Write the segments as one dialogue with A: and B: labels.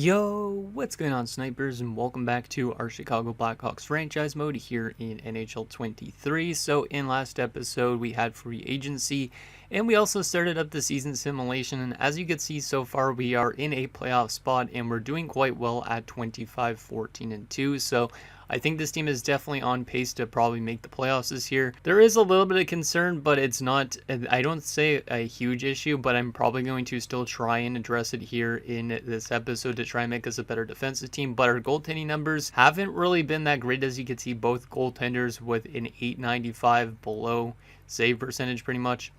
A: Yo, what's going on, snipers, and welcome back to our Chicago Blackhawks franchise mode here in NHL 23. So in last episode, we had free agency, and we also started up the season simulation, and as you can see so far, we are in a playoff spot, and we're doing quite well at 25-14-2, so I think this team is definitely on pace to probably make the playoffs this year. There is a little bit of concern, but it's not, I don't say a huge issue, but I'm probably going to still try and address it here in this episode to try and make us a better defensive team. But our goaltending numbers haven't really been that great, as you can see, both goaltenders with an 895 below save percentage pretty much,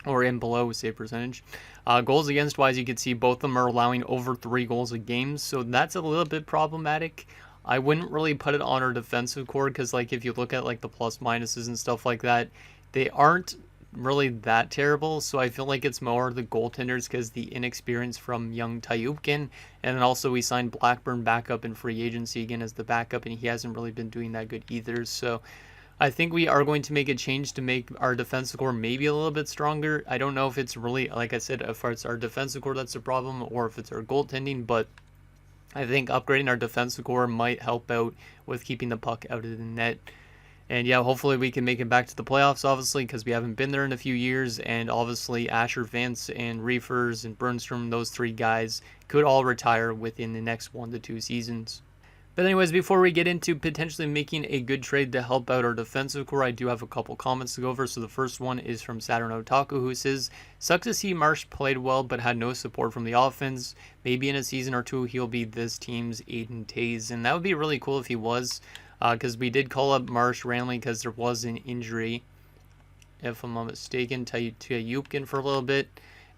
A: or in below save percentage. Goals against wise, you can see both of them are allowing over 3 goals a game, so that's a little bit problematic. I wouldn't really put it on our defensive core because, like, if you look at like the plus minuses and stuff like that, they aren't really that terrible. So I feel like it's more the goaltenders because the inexperience from young Tyupkin, and then also we signed Blackburn back up in free agency again as the backup, and he hasn't really been doing that good either. So I think we are going to make a change to make our defensive core maybe a little bit stronger. I don't know if it's really, like I said, if it's our defensive core that's the problem or if it's our goaltending, but I think upgrading our defensive core might help out with keeping the puck out of the net. And yeah, hopefully we can make it back to the playoffs, obviously, because we haven't been there in a few years. And obviously Asher, Vance, and Reefers and Burnstrom, those 3 guys, could all retire within the next 1 to 2 seasons. But anyways, before we get into potentially making a good trade to help out our defensive core, I do have a couple comments to go over. So the first one is from Saturn Otaku, who says, "Sucks to see Marsh played well but had no support from the offense. Maybe in a season or 2 he'll be this team's Aiden Tays." And that would be really cool if he was, because we did call up Marsh randomly because there was an injury, if I'm not mistaken, to Yupkin for a little bit.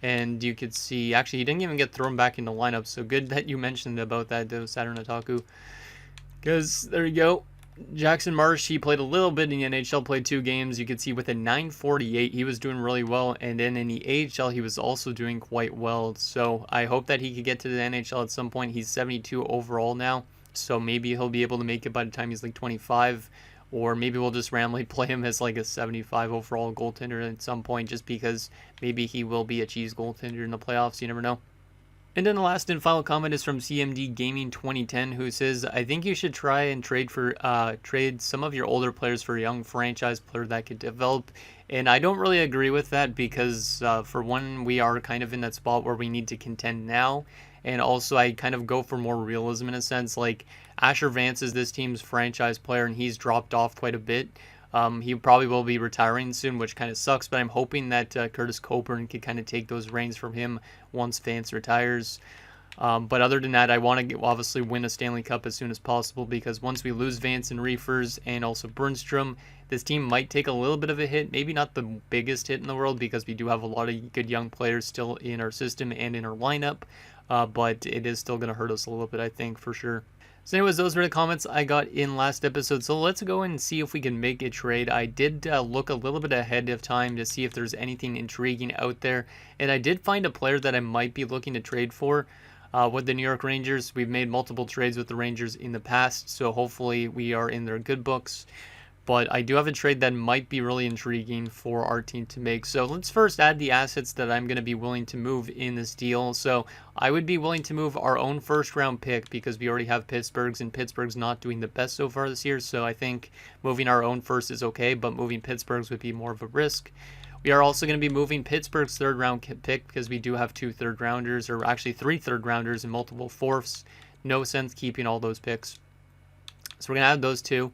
A: And you could see, actually, he didn't even get thrown back in the lineup. So good that you mentioned about that, though, Saturn Otaku. Because, there you go, Jackson Marsh, he played a little bit in the NHL, played 2 games. You could see with a 948, he was doing really well. And then in the AHL, he was also doing quite well. So I hope that he could get to the NHL at some point. He's 72 overall now. So maybe he'll be able to make it by the time he's like 25. Or maybe we'll just randomly play him as like a 75 overall goaltender at some point, just because maybe he will be a cheese goaltender in the playoffs. You never know. And then the last and final comment is from CMD Gaming 2010, who says, "I think you should try and trade some of your older players for a young franchise player that could develop." And I don't really agree with that because, for one, we are kind of in that spot where we need to contend now. And also, I kind of go for more realism in a sense. Like, Asher Vance is this team's franchise player, and he's dropped off quite a bit. He probably will be retiring soon, which kind of sucks, but I'm hoping that Curtis Coburn can kind of take those reins from him once Vance retires. But other than that, I want to obviously win a Stanley Cup as soon as possible, because once we lose Vance and Reefers and also Burnstrom, this team might take a little bit of a hit. Maybe not the biggest hit in the world, because we do have a lot of good young players still in our system and in our lineup, but it is still going to hurt us a little bit, I think, for sure. So anyways, those were the comments I got in last episode. So let's go and see if we can make a trade. I did look a little bit ahead of time to see if there's anything intriguing out there. And I did find a player that I might be looking to trade for with the New York Rangers. We've made multiple trades with the Rangers in the past, so hopefully we are in their good books. But I do have a trade that might be really intriguing for our team to make. So let's first add the assets that I'm going to be willing to move in this deal. So I would be willing to move our own first round pick because we already have Pittsburgh's, and Pittsburgh's not doing the best so far this year. So I think moving our own first is okay, but moving Pittsburgh's would be more of a risk. We are also going to be moving Pittsburgh's 3rd round pick because we do have 2 3rd rounders, or actually 3 3rd rounders and multiple 4ths. No sense keeping all those picks. So we're going to add those 2.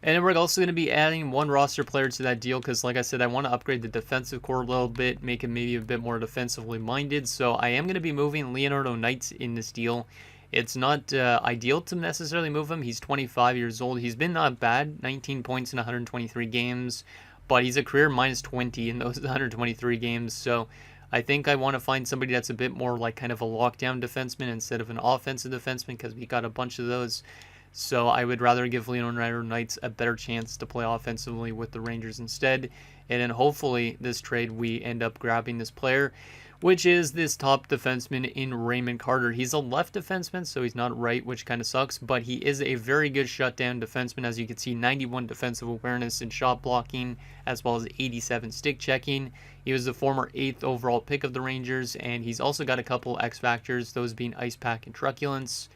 A: And then we're also going to be adding 1 roster player to that deal because, like I said, I want to upgrade the defensive core a little bit, make it maybe a bit more defensively minded. So I am going to be moving Leonardo Knights in this deal. It's not ideal to necessarily move him. He's 25 years old. He's been not bad, 19 points in 123 games, but he's a career minus 20 in those 123 games. So I think I want to find somebody that's a bit more like kind of a lockdown defenseman instead of an offensive defenseman because we got a bunch of those. So I would rather give Leonard Knights a better chance to play offensively with the Rangers instead. And then hopefully this trade we end up grabbing this player, which is this top defenseman in Raymond Carter. He's a left defenseman, so he's not right, which kind of sucks, but he is a very good shutdown defenseman. As you can see, 91 defensive awareness and shot blocking, as well as 87 stick checking. He was the former 8th overall pick of the Rangers, and he's also got a couple X factors, those being Ice Pack and Truculence.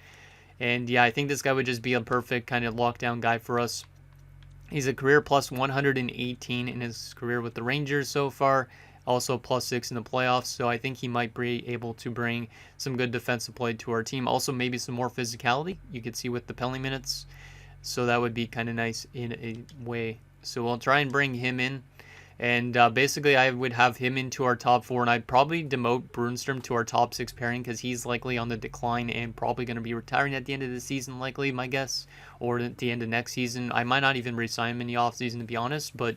A: And yeah, I think this guy would just be a perfect kind of lockdown guy for us. He's a career plus 118 in his career with the Rangers so far. Also plus 6 in the playoffs, so I think he might be able to bring some good defensive play to our team. Also maybe some more physicality, you could see with the penalty minutes. So that would be kind of nice in a way. So we'll try and bring him in. And basically I would have him into our top 4, and I'd probably demote Brunstrom to our top 6 pairing because he's likely on the decline and probably going to be retiring at the end of the season, likely, my guess. Or at the end of next season. I might not even re-sign him in the offseason, to be honest, but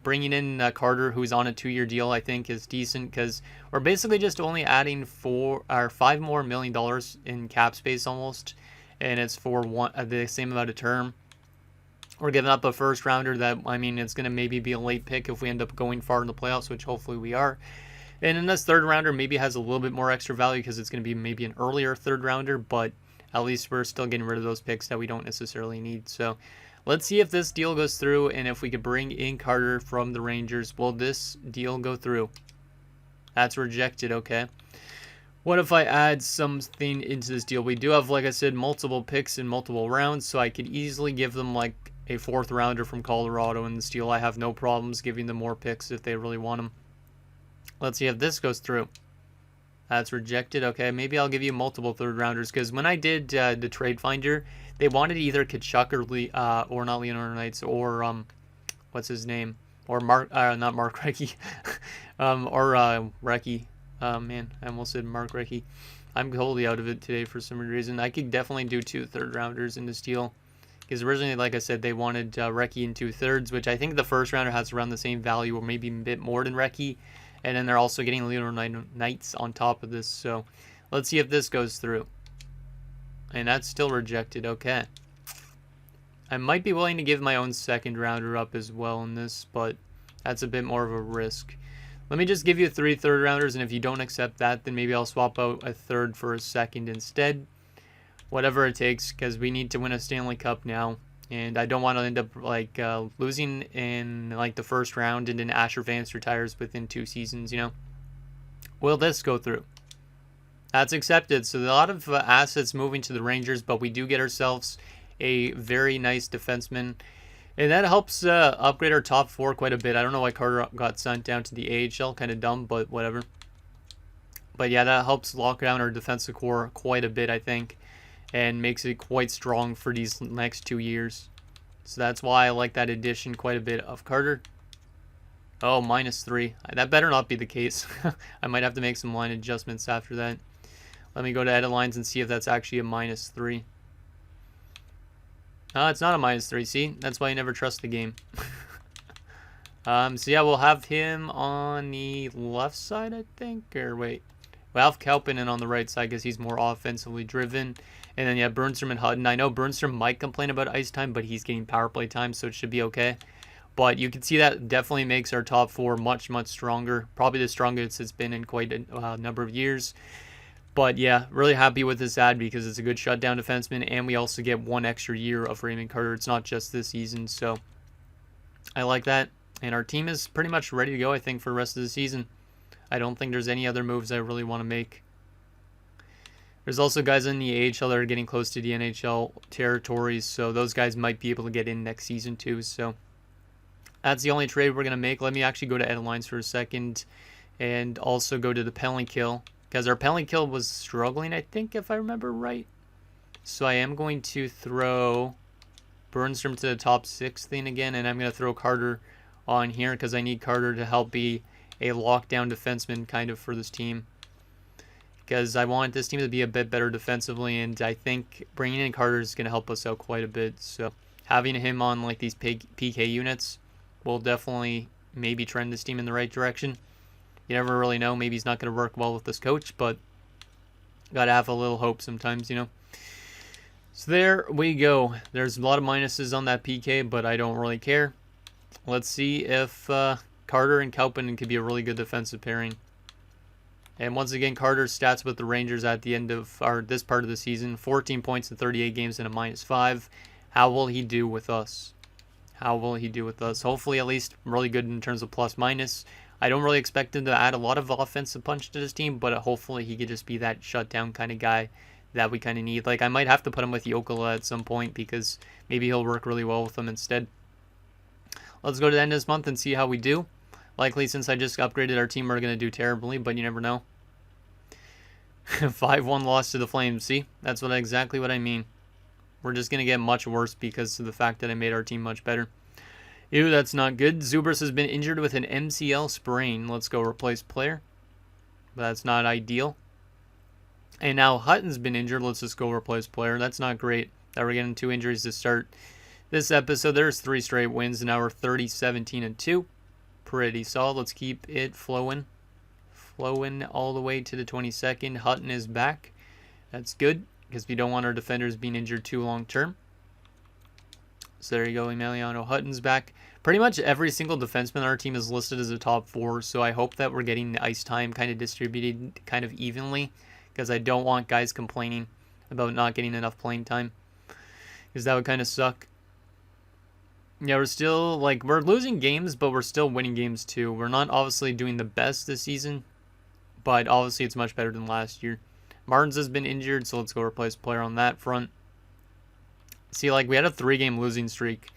A: bringing in Carter, who's on a 2-year deal, I think is decent because we're basically just only adding $5 more million in cap space almost, and it's for the same amount of term. We're giving up a first rounder that, I mean, it's going to maybe be a late pick if we end up going far in the playoffs, which hopefully we are. And then this third rounder maybe has a little bit more extra value because it's going to be maybe an earlier third rounder, but at least we're still getting rid of those picks that we don't necessarily need. So let's see if this deal goes through, and if we could bring in Carter from the Rangers. Will this deal go through? That's rejected, okay. What if I add something into this deal? We do have, like I said, multiple picks in multiple rounds, so I could easily give them like a 4th rounder from Colorado in this deal. I have no problems giving them more picks if they really want them. Let's see if this goes through. That's rejected. Okay, maybe I'll give you multiple 3rd rounders, because when I did the trade finder, they wanted either Kachuk or not Leonard Knights, or what's his name, or not Mark Recchi, or Recchi. Man, I almost said Mark Recchi. I'm totally out of it today for some reason. I could definitely do 2 3rd rounders in this deal, because originally, like I said, they wanted Recchi in 2/3, which I think the first rounder has around the same value, or maybe a bit more than Recchi. And then they're also getting Leonard Knights on top of this. So let's see if this goes through. And that's still rejected. Okay. I might be willing to give my own 2nd rounder up as well in this, but that's a bit more of a risk. Let me just give you 3 3rd rounders, and if you don't accept that, then maybe I'll swap out a 3rd for a 2nd instead. Whatever it takes, because we need to win a Stanley Cup now. And I don't want to end up like losing in like the 1st round, and then Asher Vance retires within 2 seasons, you know. Will this go through? That's accepted. So a lot of assets moving to the Rangers, but we do get ourselves a very nice defenseman. And that helps upgrade our top 4 quite a bit. I don't know why Carter got sent down to the AHL. Kind of dumb, but whatever. But yeah, that helps lock down our defensive core quite a bit, I think, and makes it quite strong for these next 2 years. So that's why I like that addition quite a bit of Carter. Oh, -3. That better not be the case. I might have to make some line adjustments after that. Let me go to edit lines and see if that's actually a -3. It's not a -3. See, that's why you never trust the game. So yeah, we'll have him on the left side, I think. Or wait. We'll have Kalpinen on the right side because he's more offensively driven. And then, yeah, Brunstrom and Hutton. I know Brunstrom might complain about ice time, but he's getting power play time, so it should be okay. But you can see that definitely makes our top 4 much, much stronger. Probably the strongest it's been in quite a number of years. But, yeah, really happy with this ad because it's a good shutdown defenseman, and we also get 1 extra year of Raymond Carter. It's not just this season, so I like that. And our team is pretty much ready to go, I think, for the rest of the season. I don't think there's any other moves I really want to make. There's also guys in the AHL that are getting close to the NHL territories, so those guys might be able to get in next season too. So that's the only trade we're going to make. Let me actually go to edit lines for a second and also go to the penalty kill, because our penalty kill was struggling, I think, if I remember right. So I am going to throw Burnstrom to the top 6 thing again, and I'm going to throw Carter on here because I need Carter to help be a lockdown defenseman kind of for this team, because I want this team to be a bit better defensively, and I think bringing in Carter is going to help us out quite a bit. So having him on like these PK units will definitely maybe trend this team in the right direction. You never really know. Maybe he's not going to work well with this coach, but got to have a little hope sometimes, you know. So there we go. There's a lot of minuses on that PK, but I don't really care. Let's see if Carter and Kaupinen could be a really good defensive pairing. And once again, Carter's stats with the Rangers at the end of this part of the season: 14 points in 38 games and a -5. How will he do with us? How will he do with us? Hopefully at least really good in terms of plus minus. I don't really expect him to add a lot of offensive punch to this team, but hopefully he could just be that shutdown kind of guy that we kind of need. Like, I might have to put him with Jokela at some point because maybe he'll work really well with him instead. Let's go to the end of this month and see how we do. Likely, since I just upgraded our team, we're going to do terribly, but you never know. 5-1 loss to the Flames. See, that's exactly what I mean. We're just going to get much worse because of the fact that I made our team much better. Ew, that's not good. Zubers has been injured with an MCL sprain. Let's go replace player. But that's not ideal. And now Hutton's been injured. Let's just go replace player. That's not great that we're getting 2 injuries to start this episode. There's 3 straight wins, and now we're 30-17-2. Pretty solid. Let's keep it flowing. Flowing all the way to the 22nd. Hutton is back. That's good because we don't want our defenders being injured too long term. So there you go, Emiliano Hutton's back. Pretty much every single defenseman on our team is listed as a top 4, so I hope that we're getting the ice time kind of distributed kind of evenly, because I don't want guys complaining about not getting enough playing time, because that would kind of suck. Yeah, we're still, like, we're losing games, but we're still winning games too. We're not obviously doing the best this season, but obviously it's much better than last year. Martins has been injured, so let's go replace player on that front. See, like, we had a 3-game losing streak.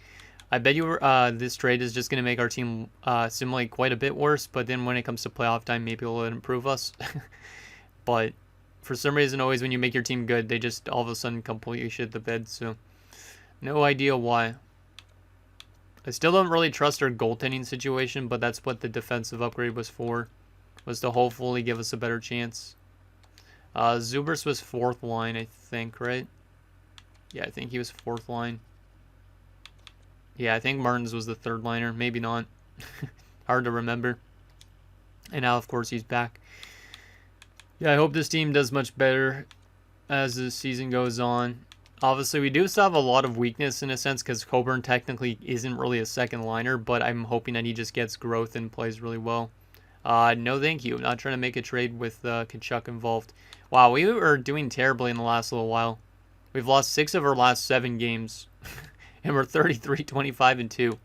A: I bet you this trade is just going to make our team simulate quite a bit worse, but then when it comes to playoff time, maybe it'll improve us. But for some reason, always when you make your team good, they just all of a sudden completely shit the bed, so no idea why. I still don't really trust our goaltending situation, but that's what the defensive upgrade was for, was to hopefully give us a better chance. Zubers was 4th line, I think, right? Yeah, I think he was 4th line. Yeah, I think Martins was the 3rd liner. Maybe not. Hard to remember. And now, of course, he's back. Yeah, I hope this team does much better as the season goes on. Obviously, we do still have a lot of weakness in a sense because Coburn technically isn't really a 2nd liner, but I'm hoping that he just gets growth and plays really well. No, thank you. I'm not trying to make a trade with Tkachuk involved. Wow, we were doing terribly in the last little while. We've lost 6 of our last 7 games, and we're 33-25-2,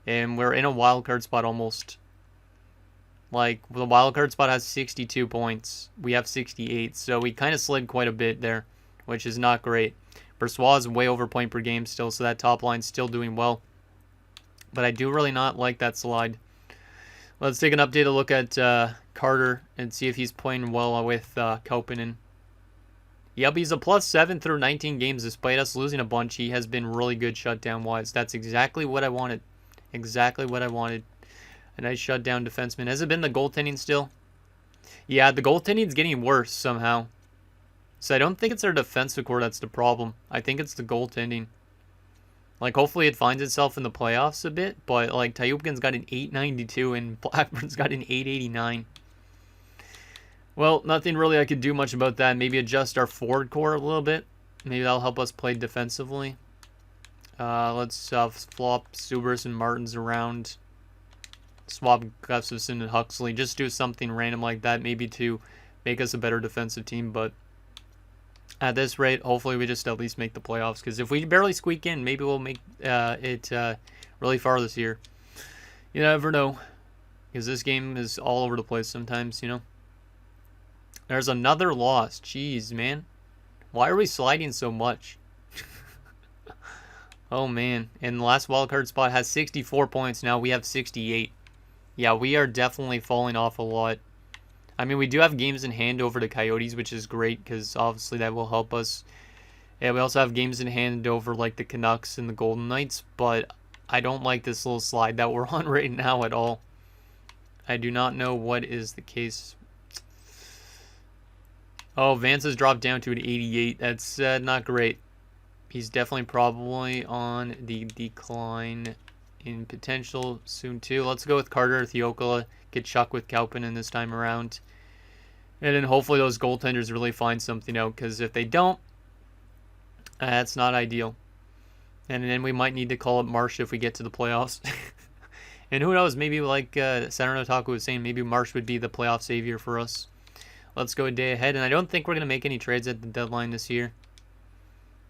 A: and we're in a wild card spot almost. Like, the wild card spot has 62 points. We have 68, so we kind of slid quite a bit there, which is not great. Brossoit is way over point per game still, so that top line's still doing well. But I do really not like that slide. Let's take an updated look at Carter and see if he's playing well with Kaupinen. Yep, he's a +7 through 19 games. Despite us losing a bunch, he has been really good shutdown-wise. That's exactly what I wanted. Exactly what I wanted. A nice shutdown defenseman. Has it been the goaltending still? Yeah, the goaltending's getting worse somehow. So I don't think it's our defensive core that's the problem. I think it's the goaltending. Like, hopefully it finds itself in the playoffs a bit, but, like, Tyupkin's got an 892 and Blackburn's got an 889. Well, nothing really I could do much about that. Maybe adjust our forward core a little bit. Maybe that'll help us play defensively. Let's flop Zubers and Martins around. Swap Gustafsson and Huxley. Just do something random like that, maybe to make us a better defensive team. But at this rate, hopefully we just at least make the playoffs. Because if we barely squeak in, maybe we'll make it really far this year. You never know. Because this game is all over the place sometimes, you know. There's another loss. Jeez, man. Why are we sliding so much? Oh, man. And the last wildcard spot has 64 points. Now we have 68. Yeah, we are definitely falling off a lot. I mean, we do have games in hand over the Coyotes, which is great because obviously that will help us. Yeah, we also have games in hand over like the Canucks and the Golden Knights, but I don't like this little slide that we're on right now at all. I do not know what is the case. Oh, Vance has dropped down to an 88. That's not great. He's definitely probably on the decline in potential soon too. Let's go with Carter, Theokala, get Chuck with Kaupinen this time around. And then hopefully those goaltenders really find something out, because if they don't, That's not ideal. And then we might need to call up Marsh if we get to the playoffs. And who knows, maybe like Senator Otaku was saying, maybe Marsh would be the playoff savior for us. Let's go a day ahead. And I don't think we're going to make any trades at the deadline this year,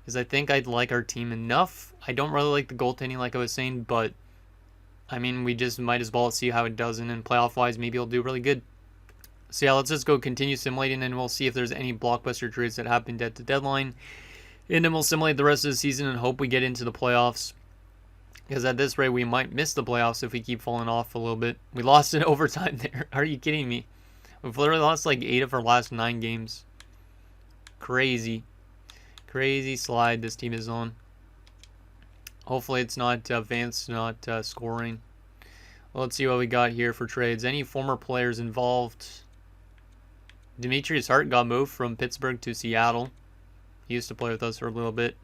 A: because I think I'd like our team enough. I don't really like the goaltending like I was saying, but I mean, we just might as well see how it does. And then playoff-wise, maybe it'll do really good. So yeah, let's just go continue simulating, and we'll see if there's any blockbuster trades that happened at the deadline. And then we'll simulate the rest of the season and hope we get into the playoffs. Because at this rate, we might miss the playoffs if we keep falling off a little bit. We lost in overtime there. Are you kidding me? We've literally lost like 8 of our last 9 games. Crazy. Crazy slide this team is on. Hopefully it's not Vance not scoring. Well, let's see what we got here for trades. Any former players involved? Demetrius Hart got moved from Pittsburgh to Seattle. He used to play with us for a little bit.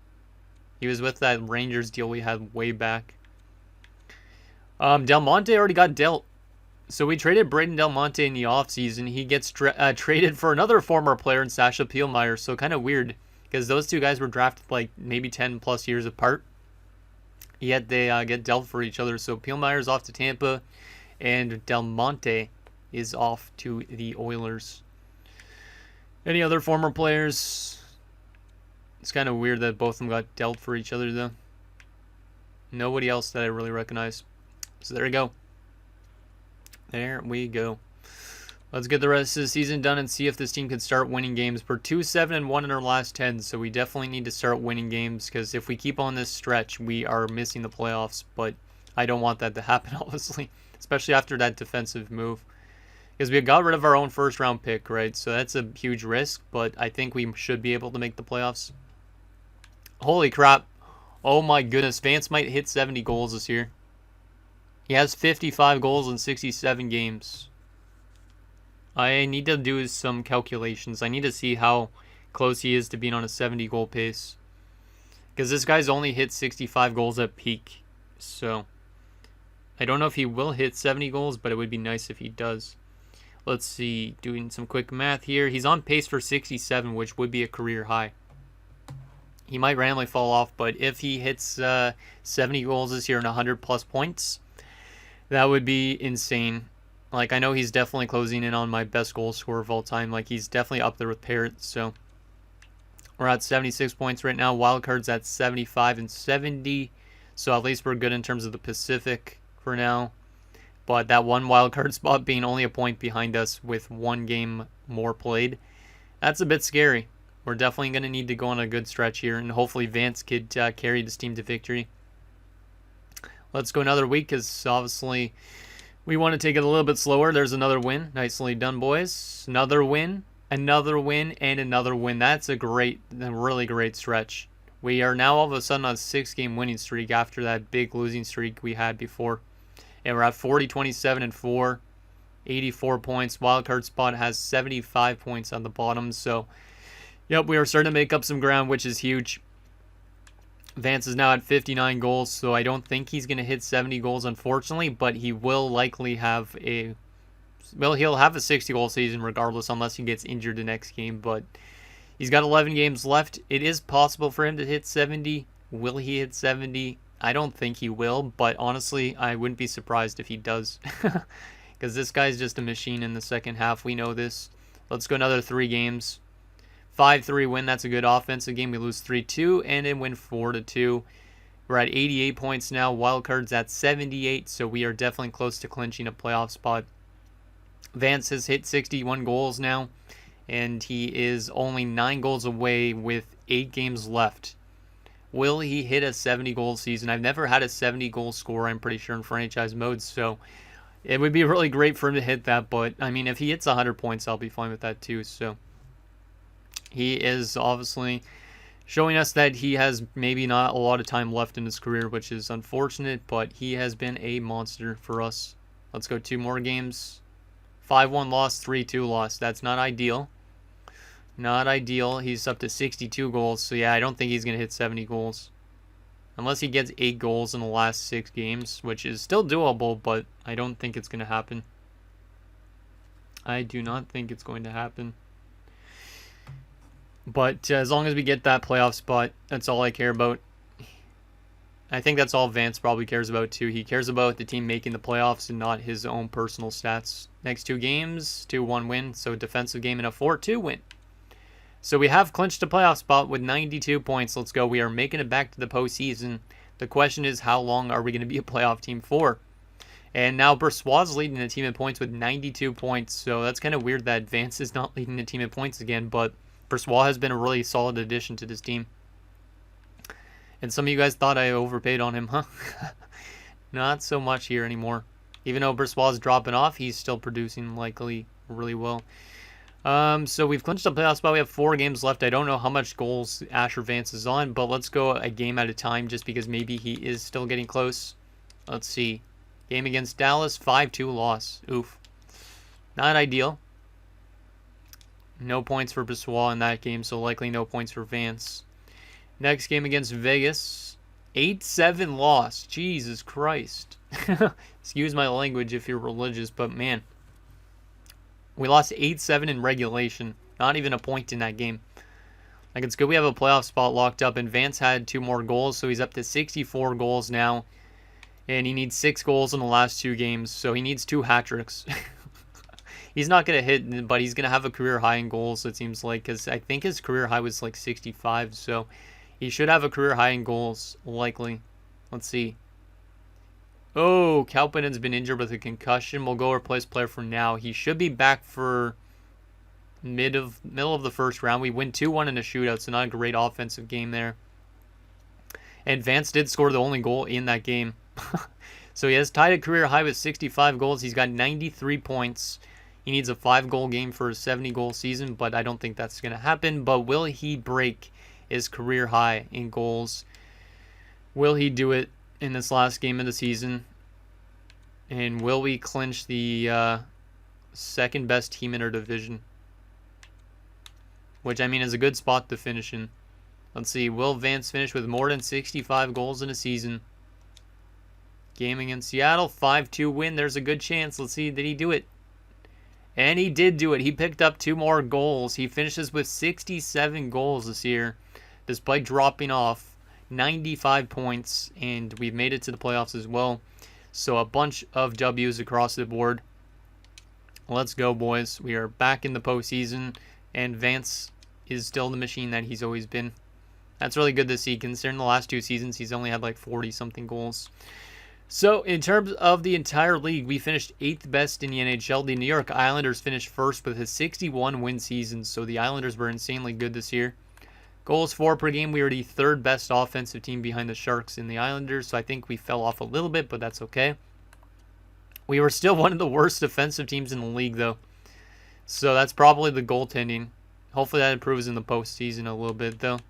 A: He was with that Rangers deal we had way back. Del Monte already got dealt. So we traded Braden Del Monte in the offseason. He gets traded for another former player in Sasha Pielmeyer. So kind of weird, because those two guys were drafted like maybe 10 plus years apart. Yet they get dealt for each other. So Pielmeyer's off to Tampa, and Del Monte is off to the Oilers. Any other former players? It's kind of weird that both of them got dealt for each other, though. Nobody else that I really recognize. So there we go. There we go. Let's get the rest of the season done and see if this team can start winning games. We're 2-7-1 in our last 10, so we definitely need to start winning games, because if we keep on this stretch, we are missing the playoffs. But I don't want that to happen, obviously, especially after that defensive move. Because we got rid of our own first-round pick, right? So that's a huge risk, but I think we should be able to make the playoffs. Holy crap. Oh my goodness. Vance might hit 70 goals this year. He has 55 goals in 67 games. I need to do some calculations. I need to see how close he is to being on a 70 goal pace. Because this guy's only hit 65 goals at peak. So I don't know if he will hit 70 goals, but it would be nice if he does. Let's see. Doing some quick math here. He's on pace for 67, which would be a career high. He might randomly fall off, but if he hits 70 goals this year and 100 plus points, that would be insane. Like, I know he's definitely closing in on my best goal scorer of all time. Like, he's definitely up there with Parrott. So we're at 76 points right now. Wildcard's at 75 and 70. So at least we're good in terms of the Pacific for now. But that one wildcard spot being only a point behind us with 1 game more played, that's a bit scary. We're definitely going to need to go on a good stretch here, and hopefully Vance could carry this team to victory. Let's go another week, because obviously we want to take it a little bit slower. There's another win. Nicely done, boys. Another win, and another win. That's a really great stretch. We are now all of a sudden on a 6-game winning streak after that big losing streak we had before. And we're at 40, 27, and 4. 84 points. Wildcard spot has 75 points on the bottom, so yep, we are starting to make up some ground, which is huge. Vance is now at 59 goals, so I don't think he's going to hit 70 goals, unfortunately, but he will likely have he'll have a 60-goal season regardless, unless he gets injured the next game, but he's got 11 games left. It is possible for him to hit 70. Will he hit 70? I don't think he will, but honestly, I wouldn't be surprised if he does, because this guy's just a machine in the second half. We know this. Let's go another 3 games. 5-3 win, that's a good offensive game. We lose 3-2 and then win 4-2. We're at 88 points now. Wildcard's at 78, so we are definitely close to clinching a playoff spot. Vance has hit 61 goals now, and he is only 9 goals away with 8 games left. Will he hit a 70-goal season? I've never had a 70-goal scorer, I'm pretty sure, in franchise mode, so it would be really great for him to hit that, but I mean, if he hits 100 points, I'll be fine with that too, so he is obviously showing us that he has maybe not a lot of time left in his career, which is unfortunate, but he has been a monster for us. Let's go 2 more games. 5-1 loss, 3-2 loss. That's not ideal. Not ideal. He's up to 62 goals, so yeah, I don't think he's going to hit 70 goals. Unless he gets 8 goals in the last 6 games, which is still doable, but I don't think it's going to happen. I do not think it's going to happen. But as long as we get that playoff spot, that's all I care about. I think that's all Vance probably cares about too. He cares about the team making the playoffs and not his own personal stats. Next 2 games, 2-1 win, so a defensive game and a 4-2 win. So we have clinched a playoff spot with 92 points. Let's go. We are making it back to the postseason. The question is, how long are we going to be a playoff team for? And now Brossoit's leading the team in points with 92 points. So that's kind of weird that Vance is not leading the team in points again. But Brossoit has been a really solid addition to this team. And some of you guys thought I overpaid on him, huh? Not so much here anymore. Even though Brossoit's dropping off, he's still producing likely really well. So we've clinched a playoff spot. We have 4 games left. I don't know how much goals Asher Vance is on, but let's go a game at a time just because maybe he is still getting close. Let's see. Game against Dallas, 5-2 loss. Oof. Not ideal. No points for Brossoit in that game, so likely no points for Vance. Next game against Vegas, 8-7 loss. Jesus Christ. Excuse my language if you're religious, but man. We lost 8-7 in regulation. Not even a point in that game. Like, it's good we have a playoff spot locked up, and Vance had 2 more goals, so he's up to 64 goals now. And he needs 6 goals in the last 2 games, so he needs 2 hat tricks. He's not going to hit, but he's going to have a career high in goals, it seems like, because I think his career high was like 65, so he should have a career high in goals, likely. Let's see. Oh, Kaupinen's been injured with a concussion. We'll go replace player for now. He should be back for middle of the first round. We win 2-1 in a shootout, so not a great offensive game there. And Vance did score the only goal in that game. So he has tied a career high with 65 goals. He's got 93 points. He needs a 5-goal game for a 70-goal season, but I don't think that's going to happen. But will he break his career high in goals? Will he do it in this last game of the season? And will we clinch the second best team in our division? Which, I mean, is a good spot to finish in. Let's see. Will Vance finish with more than 65 goals in a season? Game against Seattle, 5-2 win. There's a good chance. Let's see. Did he do it? And he did do it. He picked up 2 more goals. He finishes with 67 goals this year, despite dropping off 95 points, and we've made it to the playoffs as well. So a bunch of W's across the board. Let's go, boys. We are back in the postseason, and Vance is still the machine that he's always been. That's really good to see, considering the last 2 seasons he's only had like 40-something goals. So, in terms of the entire league, we finished 8th best in the NHL. The New York Islanders finished first with a 61-win season, so the Islanders were insanely good this year. Goals for per game, we were the 3rd best offensive team behind the Sharks and the Islanders, so I think we fell off a little bit, but that's okay. We were still one of the worst defensive teams in the league, though. So that's probably the goaltending. Hopefully that improves in the postseason a little bit, though.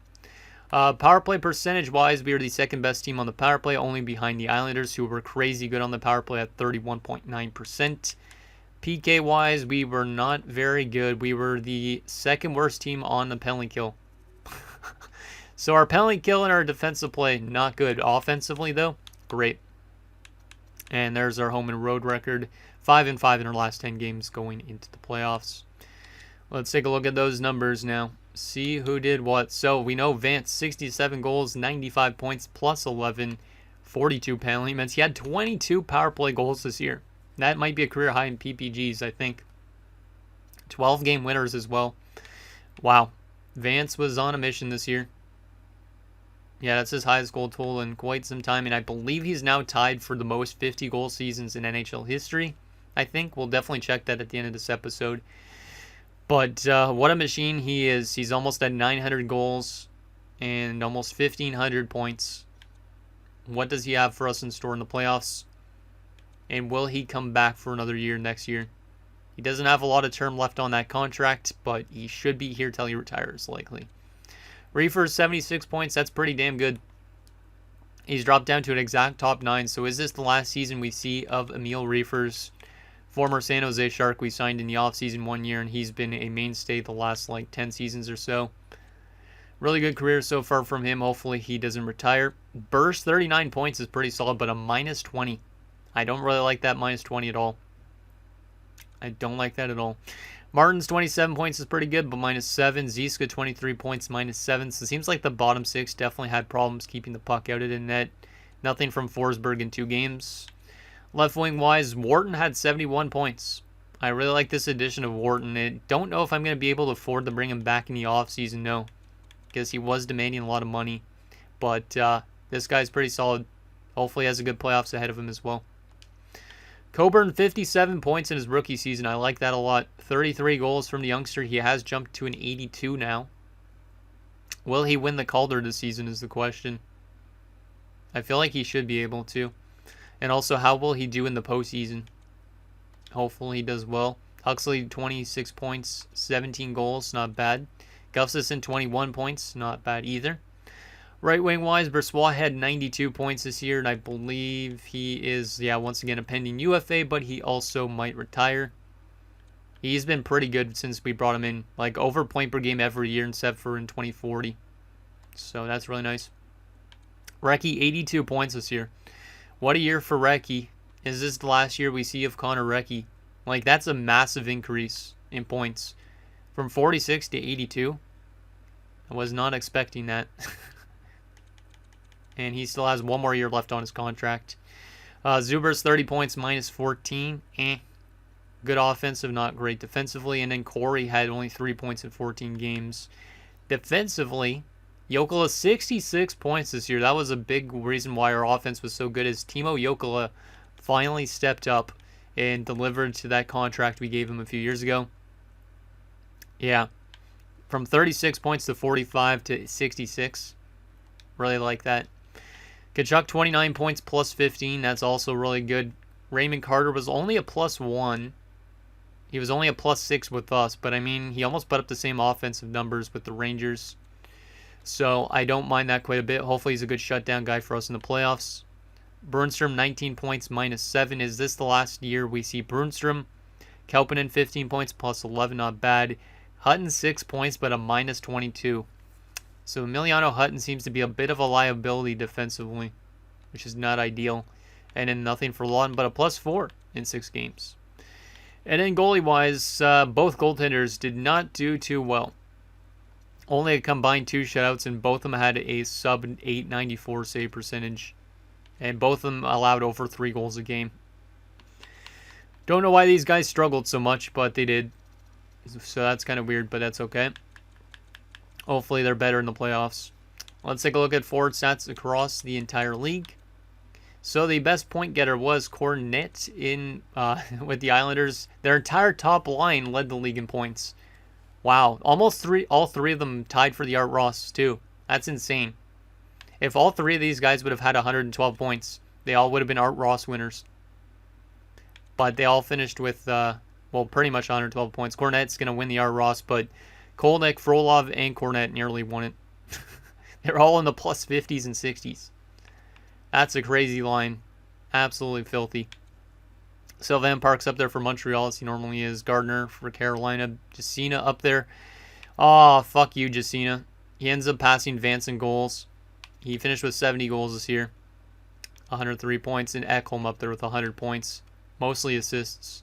A: Power play percentage-wise, we are the 2nd best team on the power play, only behind the Islanders, who were crazy good on the power play at 31.9%. PK-wise, we were not very good. We were the 2nd worst team on the penalty kill. So our penalty kill and our defensive play, not good. Offensively, though, great. And there's our home and road record. 5-5 in our last 10 games going into the playoffs. Let's take a look at those numbers now. See who did what. So we know Vance, 67 goals, 95 points, plus 11, 42 penalty minutes. He had 22 power play goals this year. That might be a career high in PPGs, I think. 12 game winners as well. Wow. Vance was on a mission this year. Yeah, that's his highest goal total in quite some time, and I believe he's now tied for the most 50-goal seasons in NHL history. I think we'll definitely check that at the end of this episode. But what a machine he is. He's almost at 900 goals and almost 1,500 points. What does he have for us in store in the playoffs? And will he come back for another year next year? He doesn't have a lot of term left on that contract, but he should be here till he retires, likely. Reefer, 76 points. That's pretty damn good. He's dropped down to an exact top 9. So is this the last season we see of Emil Reefer's, former San Jose Shark we signed in the offseason 1 year, and he's been a mainstay the last like 10 seasons or so. Really good career so far from him. Hopefully he doesn't retire. Burst, 39 points is pretty solid, but a minus 20. I don't really like that minus 20 at all. I don't like that at all. Martin's 27 points is pretty good, but -7. Ziska 23 points, -7. So it seems like the bottom six definitely had problems keeping the puck out of the net. Nothing from Forsberg in 2 games. Left wing wise, Wharton had 71 points. I really like this addition of Wharton. I don't know if I'm going to be able to afford to bring him back in the offseason, no. Because he was demanding a lot of money. But this guy's pretty solid. Hopefully he has a good playoffs ahead of him as well. Coburn, 57 points in his rookie season. I like that a lot. 33 goals from the youngster. He has jumped to an 82 now. Will he win the Calder this season is the question. I feel like he should be able to. And also, how will he do in the postseason? Hopefully he does well. Huxley, 26 points, 17 goals. Not bad. Gustafsson, 21 points. Not bad either. Right wing wise, Brossoit had 92 points this year, and I believe he is, once again a pending UFA, but he also might retire. He's been pretty good since we brought him in, like over point per game every year, except for in 2040. So that's really nice. Recchi, 82 points this year. What a year for Recchi. Is this the last year we see of Connor Recchi? Like, that's a massive increase in points. From 46 to 82. I was not expecting that. And he still has 1 more year left on his contract. Zuber's 30 points, -14. Good offensive, not great defensively. And then Corey had only 3 points in 14 games. Defensively, Jokela 66 points this year. That was a big reason why our offense was so good, is Timo Jokela finally stepped up and delivered to that contract we gave him a few years ago. Yeah. From 36 points to 45 to 66. Really like that. Kachuk, 29 points, +15. That's also really good. Raymond Carter was only a +1. He was only a +6 with us, but I mean, he almost put up the same offensive numbers with the Rangers. So I don't mind that quite a bit. Hopefully he's a good shutdown guy for us in the playoffs. Burnstrom, 19 points, -7. Is this the last year we see Burnstrom? Kelpinen, 15 points, +11. Not bad. Hutton, 6 points, but a -22. So Emiliano Hutton seems to be a bit of a liability defensively, which is not ideal. And then nothing for Lawton, but a +4 in 6 games. And then goalie-wise, both goaltenders did not do too well. Only a combined 2 shutouts, and both of them had a sub-894 save percentage. And both of them allowed over 3 goals a game. Don't know why these guys struggled so much, but they did. So that's kind of weird, but that's okay. Hopefully they're better in the playoffs. Let's take a look at forward stats across the entire league. So the best point getter was Cornet in with the Islanders. Their entire top line led the league in points. Wow, all 3 of them tied for the Art Ross too. That's insane. If all 3 of these guys would have had 112 points, they all would have been Art Ross winners. But they all finished with, pretty much 112 points. Cornet's going to win the Art Ross, but Kolnick, Frolov, and Cornet nearly won it. They're all in the +50s and 60s. That's a crazy line. Absolutely filthy. Sylvain Park's up there for Montreal, as he normally is. Gardner for Carolina. Jacina up there. Oh, fuck you, Jacina. He ends up passing Vance in goals. He finished with 70 goals this year. 103 points. And Ekholm up there with 100 points. Mostly assists.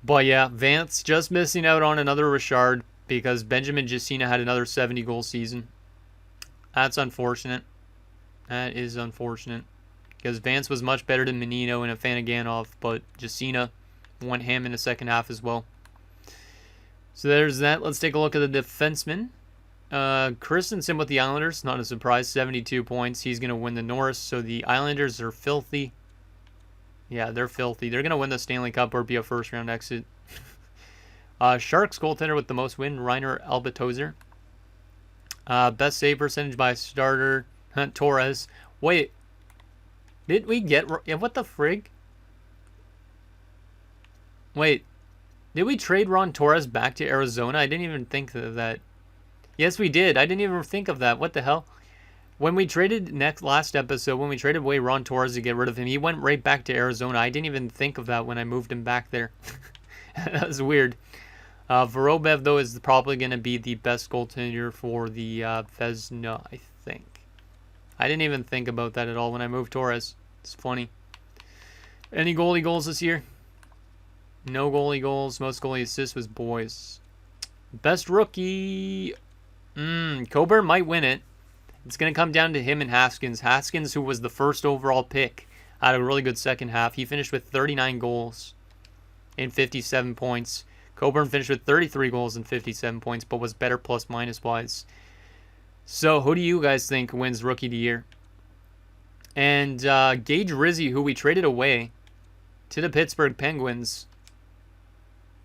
A: But yeah, Vance just missing out on another Richard, because Benjamin Jacina had another 70-goal season. That's unfortunate. That is unfortunate. Because Vance was much better than Menino and Afanaganov, but Jacina went ham in the second half as well. So there's that. Let's take a look at the defenseman. Christensen with the Islanders, not a surprise, 72 points. He's going to win the Norris, so the Islanders are filthy. Yeah, they're filthy. They're going to win the Stanley Cup or be a first-round exit. Sharks goaltender with the most win, Rainer Albatozer. Best save percentage by a starter, Torres. Wait, did we get... what the frig? Wait, did we trade Ron Torres back to Arizona? I didn't even think of that. Yes, we did. I didn't even think of that. What the hell? When we traded last episode, when we traded away Ron Torres to get rid of him, he went right back to Arizona. I didn't even think of that when I moved him back there. That was weird. Vorobyev, though, is probably going to be the best goaltender for the Vezina, I think. I didn't even think about that at all when I moved Torres. It's funny. Any goalie goals this year? No goalie goals. Most goalie assists was Boys. Best rookie. Coburn might win it. It's going to come down to him and Haskins. Haskins, who was the first overall pick, had a really good second half. He finished with 39 goals and 57 points. Coburn finished with 33 goals and 57 points, but was better plus-minus wise. So, who do you guys think wins Rookie of the Year? And Gage Rizzi, who we traded away to the Pittsburgh Penguins.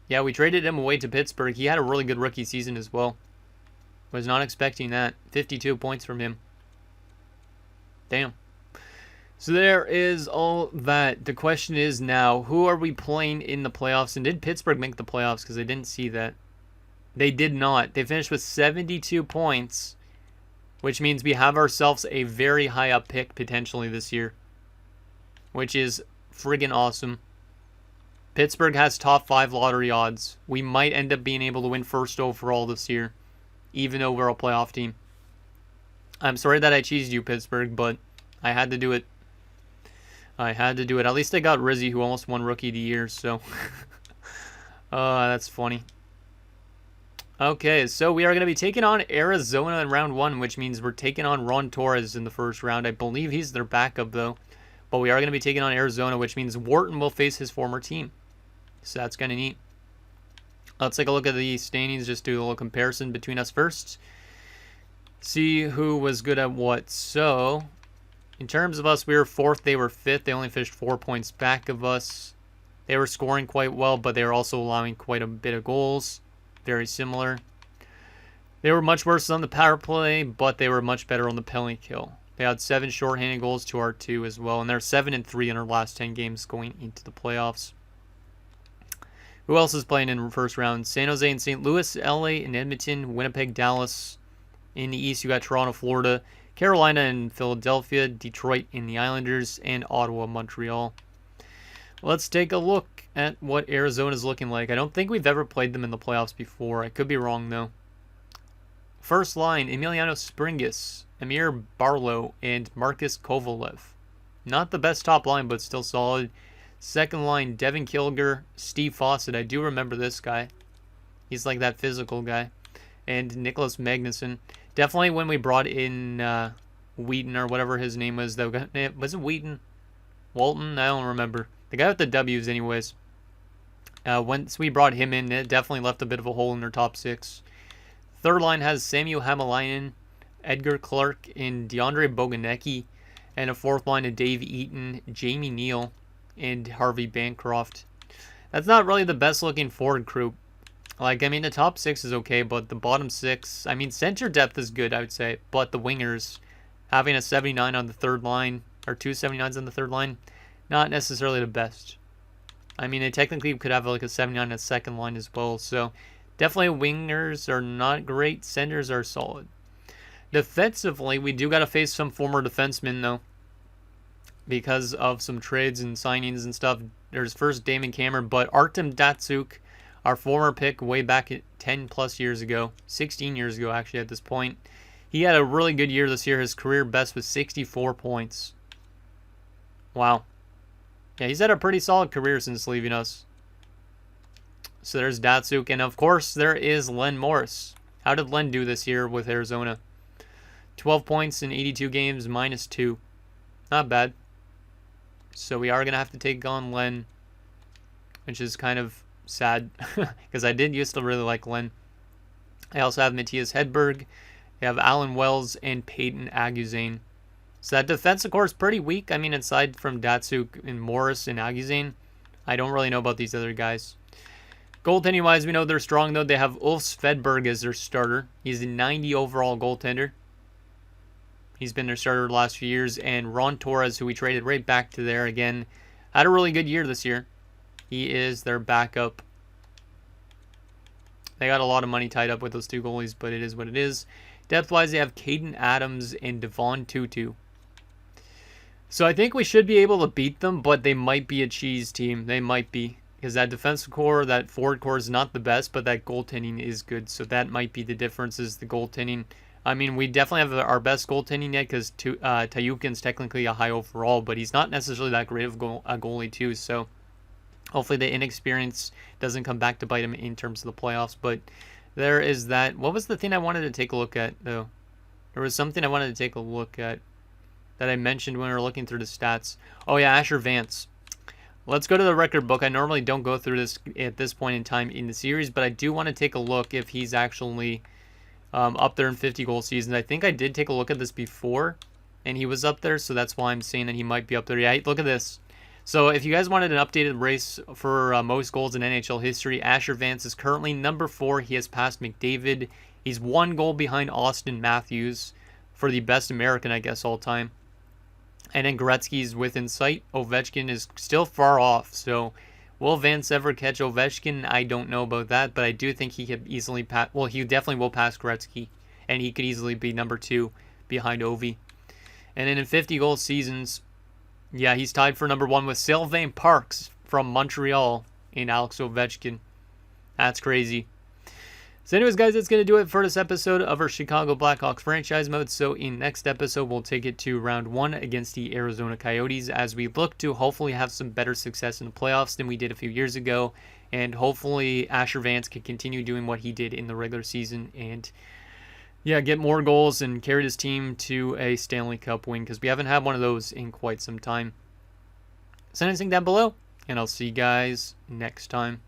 A: Yeah, we traded him away to Pittsburgh. He had a really good rookie season as well. Was not expecting that. 52 points from him. Damn. So there is all that. The question is now, who are we playing in the playoffs? And did Pittsburgh make the playoffs? Because I didn't see that. They did not. They finished with 72 points, which means we have ourselves a very high up pick potentially this year, which is friggin' awesome. Pittsburgh has top 5 lottery odds. We might end up being able to win first overall this year, even though we're a playoff team. I'm sorry that I cheesed you, Pittsburgh, but I had to do it. I had to do it. At least I got Rizzi, who almost won Rookie of the Year, so. That's funny. Okay, so we are going to be taking on Arizona in round 1, which means we're taking on Ron Torres in the first round. I believe he's their backup, though. But we are going to be taking on Arizona, which means Wharton will face his former team. So that's kind of neat. Let's take a look at the standings, just do a little comparison between us first. See who was good at what. So, in terms of us, we were 4th, they were 5th. They only finished 4 points back of us. They were scoring quite well, but they were also allowing quite a bit of goals. Very similar. They were much worse on the power play, but they were much better on the penalty kill. They had 7 shorthanded goals to our 2 as well, and they're 7-3 in our last 10 games going into the playoffs. Who else is playing in the first round? San Jose and St. Louis, LA and Edmonton, Winnipeg, Dallas. In the East, you got Toronto, Florida, Carolina and Philadelphia, Detroit and the Islanders, and Ottawa, Montreal. Let's take a look at what Arizona's looking like. I don't think we've ever played them in the playoffs before. I could be wrong, though. First line, Emiliano Springus, Amir Barlow, and Marcus Kovalev. Not the best top line, but still solid. Second line, Devin Kilger, Steve Fawcett. I do remember this guy. He's like that physical guy. And Nicholas Magnuson. Definitely when we brought in Wheaton or whatever his name was. Was it Wheaton? Walton? I don't remember. The guy with the W's anyways. Once we brought him in, it definitely left a bit of a hole in their top 6. Third line has Samuel Hamalainen, Edgar Clark, and DeAndre Boganecki. And a fourth line of Dave Eaton, Jamie Neal, and Harvey Bancroft. That's not really the best looking forward group. Like, I mean, the top 6 is okay, but the bottom 6, I mean, center depth is good, I would say. But the wingers, having a 79 on the third line, or 2 79s on the third line, not necessarily the best. I mean, they technically could have like a 79 on the second line as well. So, definitely wingers are not great. Centers are solid. Defensively, we do got to face some former defensemen, though, because of some trades and signings and stuff. There's first Damon Cameron, but Artem Datsuk, our former pick way back at 10 plus years ago, 16 years ago actually at this point. He had a really good year this year. His career best was 64 points. Wow. Yeah, he's had a pretty solid career since leaving us. So there's Datsuk, and of course there is Len Morris. How did Len do this year with Arizona? 12 points in 82 games, -2. Not bad. So we are going to have to take on Len, which is kind of sad because I did used to really like Len. I also have Matthias Hedberg. I have Alan Wells and Peyton Aguzane. So that defensive core is pretty weak. I mean, aside from Datsuk and Morris and Aguzane, I don't really know about these other guys. Goaltending wise, we know they're strong though. They have Ulf Svedberg as their starter. He's a 90 overall goaltender. He's been their starter the last few years. And Ron Torres, who we traded right back to there again, had a really good year this year. He is their backup. They got a lot of money tied up with those 2 goalies, but it is what it is. Depth-wise, they have Caden Adams and Devon Tutu. So I think we should be able to beat them, but they might be a cheese team. They might be. Because that defensive core, that forward core is not the best, but that goaltending is good. So that might be the difference, is the goaltending. I mean, we definitely have our best goaltending yet because Tayukin's technically a high overall, but he's not necessarily that great of a goalie too. So Hopefully the inexperience doesn't come back to bite him in terms of the playoffs. But there is that. What was the thing I wanted to take a look at, though? There was something I wanted to take a look at that I mentioned when we were looking through the stats. Oh, yeah, Asher Vance. Let's go to the record book. I normally don't go through this at this point in time in the series, but I do want to take a look if he's actually up there in 50-goal seasons. I think I did take a look at this before, and he was up there, so that's why I'm saying that he might be up there. Yeah, look at this. So if you guys wanted an updated race for most goals in NHL history, Asher Vance is currently number 4. He has passed McDavid. He's 1 goal behind Austin Matthews for the best American, I guess, all time. And then Gretzky's within sight. Ovechkin is still far off. So will Vance ever catch Ovechkin? I don't know about that, but I do think he could easily pass. Well, he definitely will pass Gretzky, and he could easily be number 2 behind Ovi. And then in 50-goal seasons, yeah, he's tied for number 1 with Sylvain Parks from Montreal and Alex Ovechkin. That's crazy. So anyways, guys, that's going to do it for this episode of our Chicago Blackhawks franchise mode. So in next episode, we'll take it to round 1 against the Arizona Coyotes as we look to hopefully have some better success in the playoffs than we did a few years ago. And hopefully Asher Vance can continue doing what he did in the regular season and, yeah, get more goals and carry his team to a Stanley Cup win because we haven't had one of those in quite some time. Send anything down below, and I'll see you guys next time.